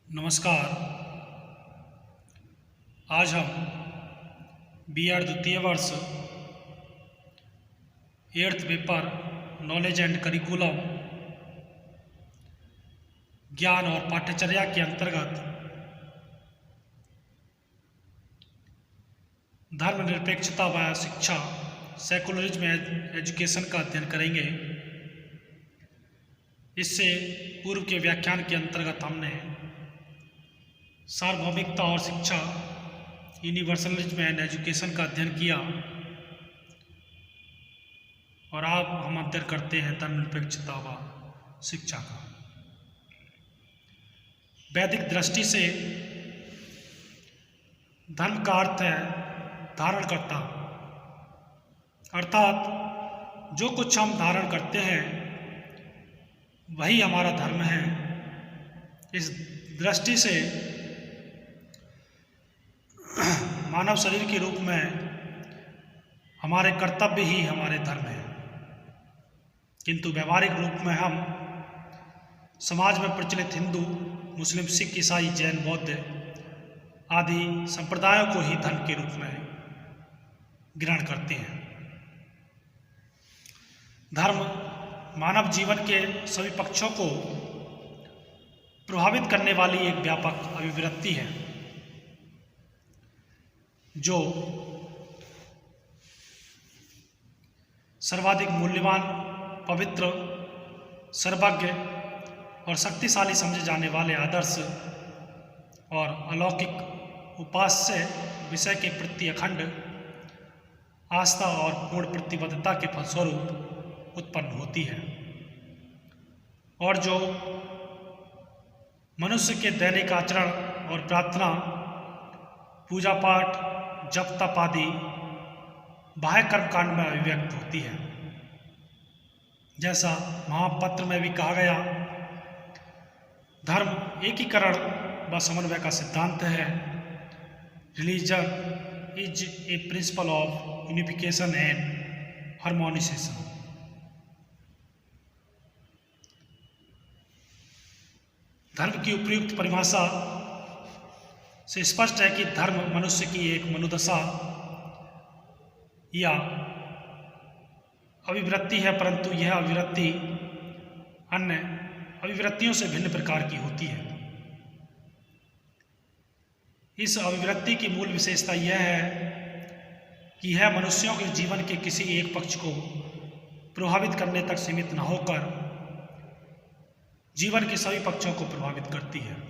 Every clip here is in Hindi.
नमस्कार। आज हम B.Ed द्वितीय वर्ष 8th paper knowledge and curriculum ज्ञान और पाठ्यचर्या के अंतर्गत धर्मनिरपेक्षता व शिक्षा सेकुलरिज्म एजुकेशन का अध्ययन करेंगे। इससे पूर्व के व्याख्यान के अंतर्गत हमने सार्वभौमिकता और शिक्षा यूनिवर्सलिज्म एंड एजुकेशन का अध्ययन किया और अब हम अध्ययन करते हैं धर्मनिरपेक्षता व शिक्षा का। वैदिक दृष्टि से धर्म का अर्थ है धारण करता, अर्थात जो कुछ हम धारण करते हैं वही हमारा धर्म है। इस दृष्टि से मानव शरीर के रूप में हमारे कर्तव्य ही हमारे धर्म है, किंतु व्यवहारिक रूप में हम समाज में प्रचलित हिंदू, मुस्लिम, सिख, ईसाई, जैन, बौद्ध आदि संप्रदायों को ही धर्म के रूप में ग्रहण करते हैं। धर्म मानव जीवन के सभी पक्षों को प्रभावित करने वाली एक व्यापक अभिव्यक्ति है जो सर्वाधिक मूल्यवान, पवित्र, सर्वज्ञ और शक्तिशाली समझे जाने वाले आदर्श और अलौकिक उपास्य विषय के प्रति अखंड आस्था और पूर्ण प्रतिबद्धता के फलस्वरूप उत्पन्न होती है और जो मनुष्य के दैनिक आचरण और प्रार्थना, पूजा पाठ, जप तप आदि बाह्य कर्मकांड में अभिव्यक्त होती है। जैसा महापत्र में भी कहा गया, धर्म एकीकरण व समन्वय का सिद्धांत है। Religion is a principle of unification and harmonisation. धर्म की उपयुक्त परिभाषा से स्पष्ट है कि धर्म मनुष्य की एक मनोदशा या अभिवृत्ति है, परंतु यह अभिवृत्ति अन्य अभिवृत्तियों से भिन्न प्रकार की होती है। इस अभिवृत्ति की मूल विशेषता यह है कि यह मनुष्यों के जीवन के किसी एक पक्ष को प्रभावित करने तक सीमित न होकर जीवन के सभी पक्षों को प्रभावित करती है।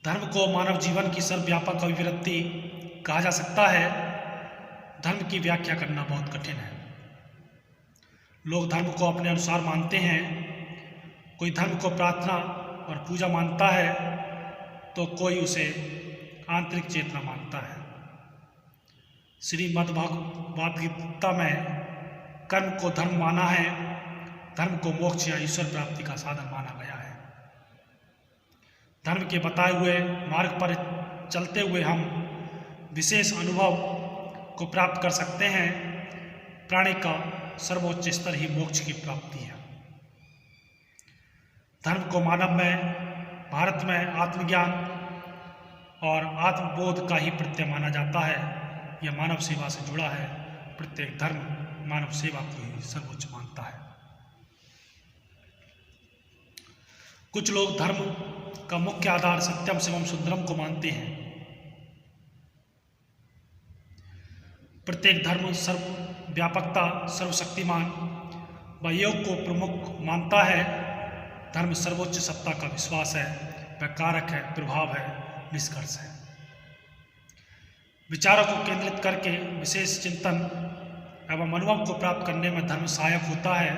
धर्म को मानव जीवन की सर्वव्यापक अभिवृत्ति कहा जा सकता है। धर्म की व्याख्या करना बहुत कठिन है। लोग धर्म को अपने अनुसार मानते हैं। कोई धर्म को प्रार्थना और पूजा मानता है तो कोई उसे आंतरिक चेतना मानता है। श्रीमद्भगवद गीता में कर्म को धर्म माना है। धर्म को मोक्ष या ईश्वर प्राप्ति का साधन माना गया है। धर्म के बताए हुए मार्ग पर चलते हुए हम विशेष अनुभव को प्राप्त कर सकते हैं। प्राणी का सर्वोच्च स्तर ही मोक्ष की प्राप्ति है। धर्म को मानव में, भारत में आत्मज्ञान और आत्मबोध का ही प्रत्यय माना जाता है। यह मानव सेवा से जुड़ा है। प्रत्येक धर्म मानव सेवा को ही सर्वोच्च मानता है। कुछ लोग धर्म का मुख्य आधार सत्यम शिवम सुंदरम को मानते हैं। प्रत्येक धर्म सर्वव्यापकता, सर्वशक्तिमान व योग को प्रमुख मानता है। धर्म सर्वोच्च सत्ता का विश्वास है, वह कारक है, प्रभाव है, निष्कर्ष है। विचारों को केंद्रित करके विशेष चिंतन एवं अनुभव को प्राप्त करने में धर्म सहायक होता है।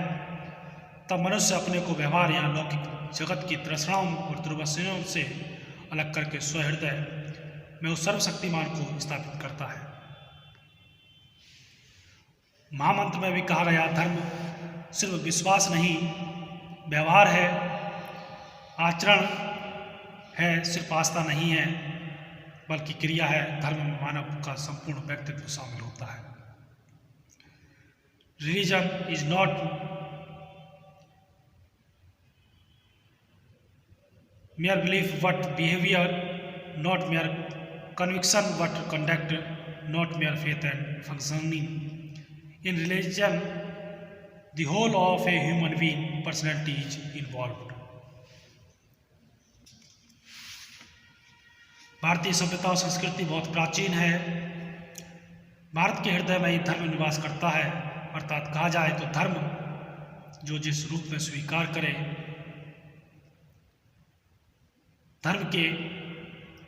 तब मनुष्य अपने को व्यवहार या लौकिक जगत की तृष्णाओं और दुर्वासनाओं से अलग करके स्वहृदय में उस सर्वशक्तिमान को स्थापित करता है। महामंत्र में भी कहा गया, धर्म सिर्फ विश्वास नहीं, व्यवहार है, आचरण है, सिर्फ आस्था नहीं है बल्कि क्रिया है। धर्म में मानव का संपूर्ण व्यक्तित्व शामिल होता है। Religion is not mere belief but behavior, not mere conviction but conduct, not mere faith and functioning. In religion, the whole of a human being personality is involved. भारतीय सभ्यता और संस्कृति बहुत प्राचीन है। भारत के हृदय में ही धर्म निवास करता है, अर्थात कहा जाए तो धर्म जो जिस रूप में स्वीकार करे। धर्म के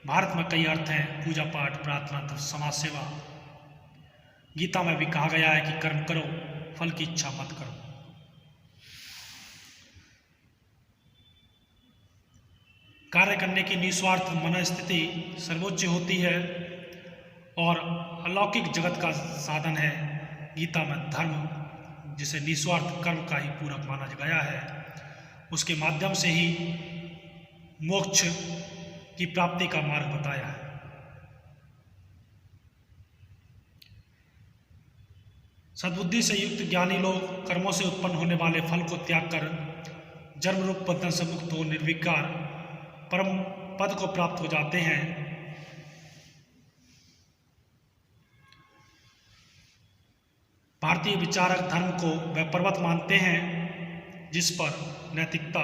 भारत में कई अर्थ हैं, पूजा पाठ, प्रार्थना, समाज सेवा। गीता में भी कहा गया है कि कर्म करो, फल की इच्छा मत करो। कार्य करने की निस्वार्थ मनस्थिति सर्वोच्च होती है और अलौकिक जगत का साधन है। गीता में धर्म जिसे निस्वार्थ कर्म का ही पूरक माना गया है, उसके माध्यम से ही मोक्ष की प्राप्ति का मार्ग बताया है। सद्बुद्धि से युक्त ज्ञानी लोग कर्मों से उत्पन्न होने वाले फल को त्याग कर जन्म रूप बंधन से मुक्त हो निर्विकार परम पद को प्राप्त हो जाते हैं। भारतीय विचारक धर्म को वह पर्वत मानते हैं जिस पर नैतिकता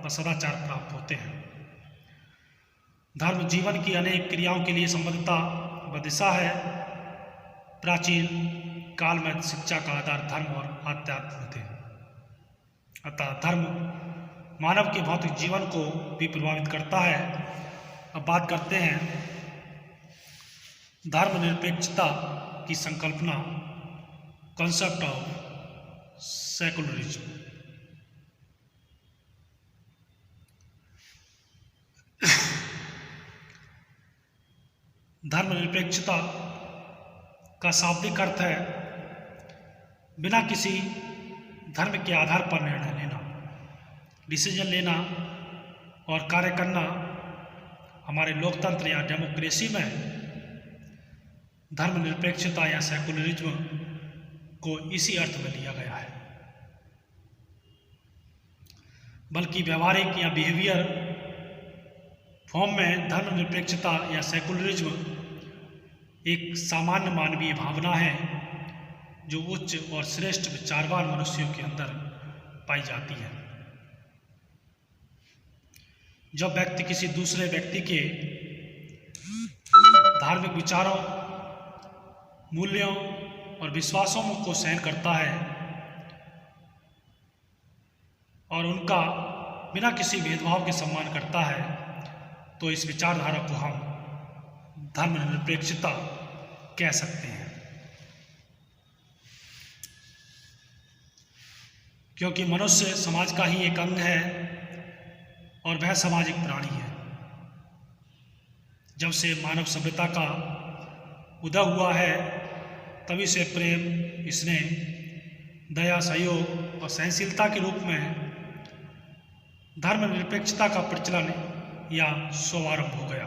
व सदाचार प्राप्त होते हैं। धर्म जीवन की अनेक क्रियाओं के लिए संबद्धता व दिशा है। प्राचीन काल में शिक्षा का आधार धर्म और आध्यात्म थे, अतः धर्म मानव के भौतिक जीवन को भी प्रभावित करता है। अब बात करते हैं धर्मनिरपेक्षता की संकल्पना, कॉन्सेप्ट ऑफ सेकुलरिज्म। धर्मनिरपेक्षता का शाब्दिक अर्थ है बिना किसी धर्म के आधार पर निर्णय लेना, डिसीजन लेना और कार्य करना। हमारे लोकतंत्र या डेमोक्रेसी में धर्मनिरपेक्षता या सेकुलरिज्म को इसी अर्थ में लिया गया है। बल्कि व्यवहारिक या बिहेवियर फॉर्म में धर्मनिरपेक्षता या सेकुलरिज्म एक सामान्य मानवीय भावना है जो उच्च और श्रेष्ठ विचारवान मनुष्यों के अंदर पाई जाती है। जब व्यक्ति किसी दूसरे व्यक्ति के धार्मिक विचारों, मूल्यों और विश्वासों को सहन करता है और उनका बिना किसी भेदभाव के सम्मान करता है, तो इस विचारधारा को हम धर्मनिरपेक्षता कह सकते हैं। क्योंकि मनुष्य समाज का ही एक अंग है और वह सामाजिक प्राणी है। जब से मानव सभ्यता का उदय हुआ है तभी से प्रेम, स्नेह, दया, सहयोग और सहनशीलता के रूप में धर्मनिरपेक्षता का प्रचलन या शुभारंभ हो गया।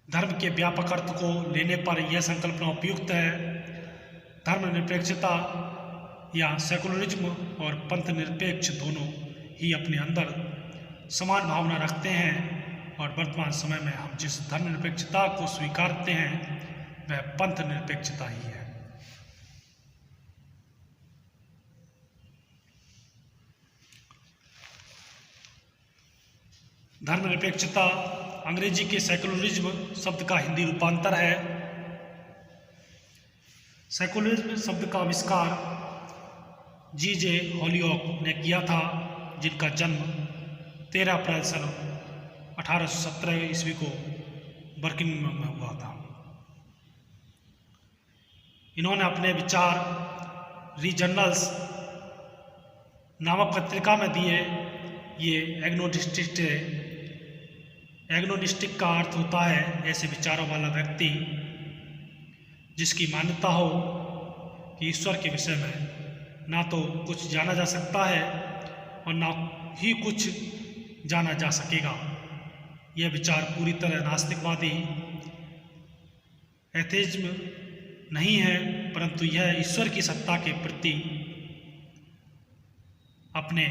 धर्म के व्यापक अर्थ को लेने पर यह संकल्पना उपयुक्त है। धर्मनिरपेक्षता या सेकुलरिज्म और पंथ निरपेक्ष दोनों ही अपने अंदर समान भावना रखते हैं और वर्तमान समय में हम जिस धर्मनिरपेक्षता को स्वीकारते हैं वह पंथ निरपेक्षता ही है। धर्मनिरपेक्षता अंग्रेजी के सेकुलरिज्म शब्द का हिंदी रूपांतर है। सेकुलरिज्म शब्द का आविष्कार J.J. हॉलिऑक ने किया था, जिनका जन्म 13 अप्रैल सन 1817 ईस्वी को बर्किंघम में हुआ था। इन्होंने अपने विचार रीजनल्स नामक पत्रिका में दिए। ये एग्नोस्टिक का अर्थ होता है ऐसे विचारों वाला व्यक्ति जिसकी मान्यता हो कि ईश्वर के विषय में ना तो कुछ जाना जा सकता है और ना ही कुछ जाना जा सकेगा। यह विचार पूरी तरह नास्तिकवादी एथेइज्म नहीं है, परंतु यह ईश्वर की सत्ता के प्रति अपने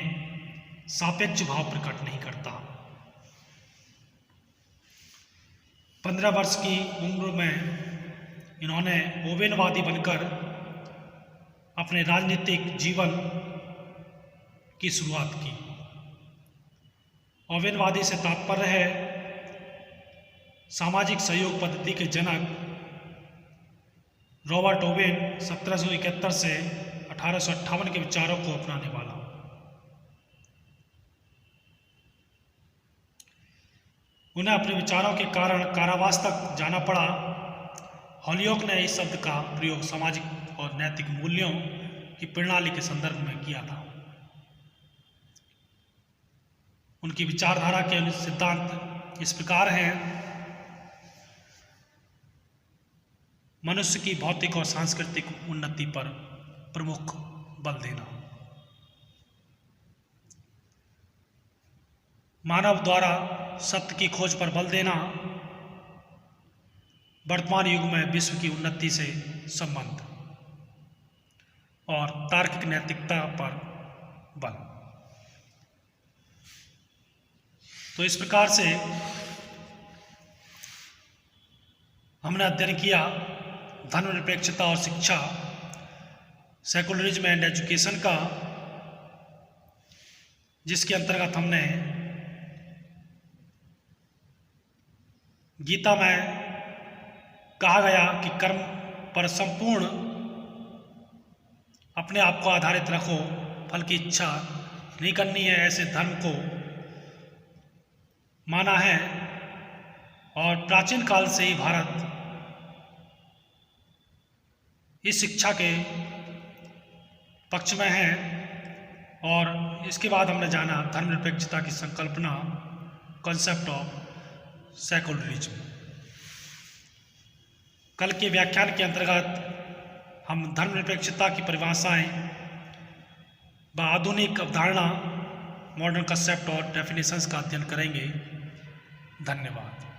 सापेक्ष भाव प्रकट नहीं करता। 15 वर्ष की उम्र में इन्होंने ओवेनवादी बनकर अपने राजनीतिक जीवन की शुरुआत की। ओवेनवादी से तात्पर्य है सामाजिक सहयोग पद्धति के जनक रॉबर्ट ओवेन 1771 से 1858 के विचारों को अपनाने वाला। उन्हें अपने विचारों के कारण कारावास तक जाना पड़ा। हॉलियोक ने इस शब्द का प्रयोग सामाजिक और नैतिक मूल्यों की प्रणाली के संदर्भ में किया था। उनकी विचारधारा के सिद्धांत इस प्रकार हैं: मनुष्य की भौतिक और सांस्कृतिक उन्नति पर प्रमुख बल देना, मानव द्वारा सत्य की खोज पर बल देना, वर्तमान युग में विश्व की उन्नति से संबंध और तार्किक नैतिकता पर बल। तो इस प्रकार से हमने अध्ययन किया धर्मनिरपेक्षता और शिक्षा, सेकुलरिज्म एंड एजुकेशन का, जिसके अंतर्गत हमने गीता में कहा गया कि कर्म पर संपूर्ण अपने आप को आधारित रखो, फल की इच्छा नहीं करनी है, ऐसे धर्म को माना है। और प्राचीन काल से ही भारत इस शिक्षा के पक्ष में है। और इसके बाद हमने जाना धर्मनिरपेक्षता की संकल्पना, कॉन्सेप्ट ऑफ सेकुलरिज्म। कल के व्याख्यान के अंतर्गत हम धर्मनिरपेक्षता की परिभाषाएं व आधुनिक अवधारणा, मॉडर्न कंसेप्ट और डेफिनेशंस का अध्ययन करेंगे। धन्यवाद।